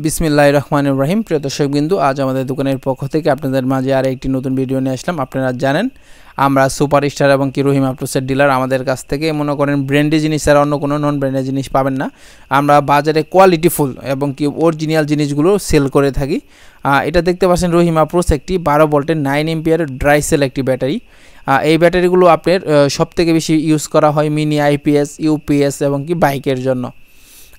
বিসমিল্লাহির রহমানির রহিম। প্রিয় দর্শকবৃন্দু, আজ আমাদের দোকানের পক্ষ থেকে আপনাদের মাঝে আর একটি নতুন ভিডিও নিয়ে আসলাম। আপনারা জানেন আমরা সুপারস্টার এবং কি রহিম আপ্টোসের ডিলার। আমাদের কাছ থেকে মনে করেন ব্র্যান্ডেড জিনিস ছাড়া অন্য কোনো নন ব্র্যান্ডেড জিনিস পাবেন না। আমরা বাজারে কোয়ালিটিফুল এবং কি অরিজিনাল জিনিসগুলো সেল করে থাকি। এটা দেখতে পাচ্ছেন রহিম আপ্টোস একটি 12 ভোল্টের 9 এম্পিয়ার ড্রাই সেল একটি ব্যাটারি। এই ব্যাটারিগুলো আপনার সবথেকে বেশি ইউজ করা হয় মিনি, আইপিএস, ইউপিএস এবং কি বাইকের জন্য।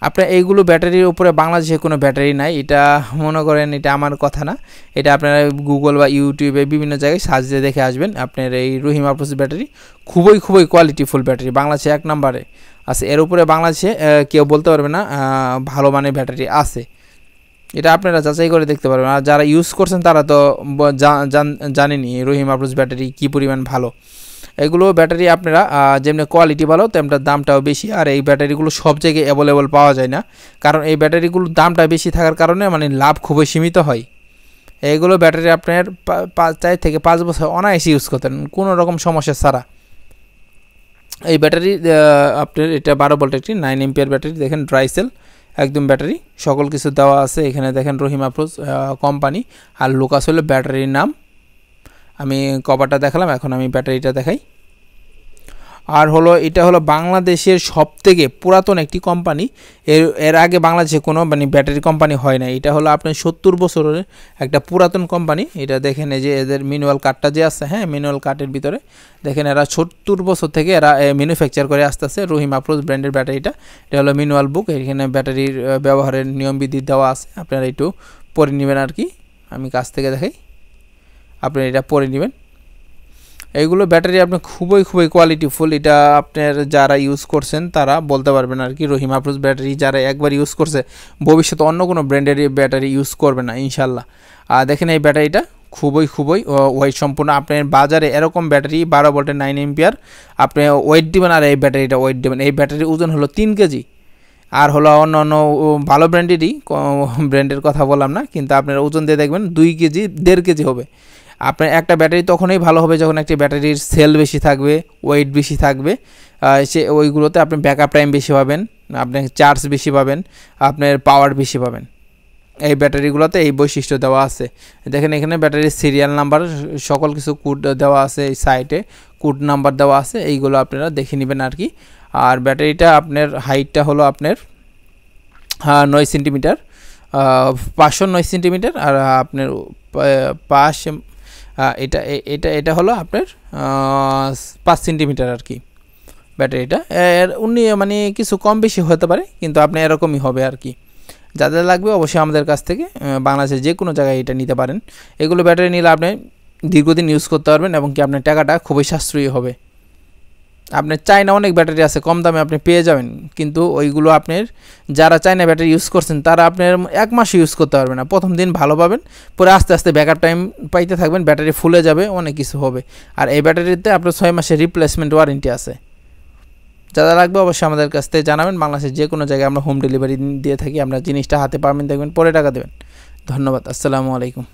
আপনার এইগুলো ব্যাটারির উপরে বাংলাদেশে কোনো ব্যাটারি নাই। এটা মনে করেন এটা আমার কথা না, এটা আপনারা গুগল বা ইউটিউবে বিভিন্ন জায়গায় সার্চ দিয়ে দেখে আসবেন। আপনার এই রহিম আপ্টোস ব্যাটারি খুবই কোয়ালিটিফুল ব্যাটারি, বাংলাদেশে 1 নম্বরে আছে। এর উপরে বাংলাদেশে কেউ বলতে পারবে না ভালো মানের ব্যাটারি আছে। এটা আপনারা যাচাই করে দেখতে পারবেন। আর যারা ইউজ করছেন তারা তো জানেনই রহিম আপ্টোস ব্যাটারি কী পরিমাণ ভালো। এগুলো ব্যাটারি আপনারা যেমনি কোয়ালিটি ভালো তেমনি দামটাও বেশি। আর এই ব্যাটারিগুলো সব জায়গায় অ্যাভেলেবল পাওয়া যায় না, কারণ এই ব্যাটারিগুলোর দামটা বেশি থাকার কারণে মানে লাভ খুবই সীমিত হয়। এইগুলো ব্যাটারি আপনার 4 থেকে 5 বছর অনায়াসে ইউজ করতেন কোনো রকম সমস্যা ছাড়া। এই ব্যাটারি আপনার এটা 12 ভোল্ট একটি 9 এম্পিয়ার ব্যাটারি। দেখেন ড্রাই সেল একদম ব্যাটারি, সকল কিছু দেওয়া আছে এখানে। দেখেন রহিম আপ্টোস কোম্পানি আর লুকাস হলো ব্যাটারির নাম। আমি কভারটা দেখালাম, এখন আমি ব্যাটারিটা দেখাই। আর হলো এটা হলো বাংলাদেশের সবথেকে পুরাতন একটি কোম্পানি। এর আগে বাংলাদেশে কোনো মানে ব্যাটারি কোম্পানি হয় না। এটা হলো আপনার 70 বছরের একটা পুরাতন কোম্পানি। এটা দেখেন এই যে এদের ম্যানুয়াল কার্ডটা যে আছে, হ্যাঁ ম্যানুয়াল কার্ডের ভিতরে দেখেন এরা 70 বছর থেকে এরা ম্যানুফ্যাকচার করে আসতেছে রহিম আপ্টোস ব্র্যান্ডের ব্যাটারিটা। এটা হলো ম্যানুয়াল বুক, এখানে ব্যাটারির ব্যবহারের নিয়মবিধি দেওয়া আছে, আপনারা একটু পড়ে নেবেন আর কি। আমি কাছ থেকে দেখাই, আপনারা এটা পড়ে নেবেন। এইগুলো ব্যাটারি আপনার খুবই কোয়ালিটিফুল। এটা আপনার যারা ইউজ করছেন তারা বলতে পারবেন আর কি রহিম আপ্টোস ব্যাটারি যারা একবার ইউজ করছে ভবিষ্যতে অন্য কোনো ব্র্যান্ডের ব্যাটারি ইউজ করবে না ইনশাল্লাহ। আর দেখেন এই ব্যাটারিটা খুবই ওয়েট সম্পূর্ণ। আপনার বাজারে এরকম ব্যাটারি 12 ভোল্টের 9 এম্পিয়ার আপনি ওয়েট দিবেন, আর এই ব্যাটারিটা ওয়েট দেবেন। এই ব্যাটারির ওজন হলো 3 কেজি। আর হলো অন্য ভালো ব্র্যান্ডের কথা বললাম না, কিন্তু আপনার ওজন দিয়ে দেখবেন 2 কেজি 1.5 কেজি হবে। আপনার একটা ব্যাটারি তখনই ভালো হবে যখন একটি ব্যাটারির সেল বেশি থাকবে, ওয়েট বেশি থাকবে। সে ওইগুলোতে আপনি ব্যাকআপ টাইম বেশি পাবেন, আপনি চার্জ বেশি পাবেন, আপনার পাওয়ার বেশি পাবেন। এই ব্যাটারিগুলোতে এই বৈশিষ্ট্য দেওয়া আছে। দেখেন এখানে ব্যাটারির সিরিয়াল নাম্বার সকল কিছু কোড দেওয়া আছে, এই সাইটে কোড নাম্বার দেওয়া আছে, এইগুলো আপনারা দেখে নেবেন আর কি। আর ব্যাটারিটা আপনার হাইটটা হলো আপনার 9 সেন্টিমিটার, 509 সেন্টিমিটার। আর আপনার পাশ এটা হলো আপনার 5 সেন্টিমিটার আর কি ব্যাটারিটা। এর মানে কিছু কম বেশি হতে পারে, কিন্তু আপনি এরকমই হবে আর কি। যাদের লাগবে অবশ্যই আমাদের কাছ থেকে বাংলাদেশের যে কোনো জায়গায় এটা নিতে পারেন। এগুলো ব্যাটারি নিলে আপনি দীর্ঘদিন ইউজ করতে পারবেন এবং কি আপনার টাকাটা খুবই সাশ্রয়ী হবে। আপনার চায়না অনেক ব্যাটারি আছে কম দামে আপনি পেয়ে যাবেন, কিন্তু ওইগুলো আপনার যারা চায়না ব্যাটারি ইউজ করছেন তারা আপনার 1 মাস ইউজ করতে পারবে না। প্রথম দিন ভালো পাবেন, পরে আস্তে ব্যাকআপ টাইম পাইতে থাকবেন, ব্যাটারি ফুলে যাবে, অনেক কিছু হবে। আর এই ব্যাটারিতে আপনার 6 মাসের রিপ্লেসমেন্ট ওয়ারেন্টি আছে। যারা লাগবে অবশ্যই আমাদের কাছ থেকে জানাবেন। বাংলাদেশের যে কোনো জায়গায় আমরা হোম ডেলিভারি দিয়ে থাকি। আপনার জিনিসটা হাতে পাবেন, দেখবেন পরে টাকা দেবেন। ধন্যবাদ, আসসালামু আলাইকুম।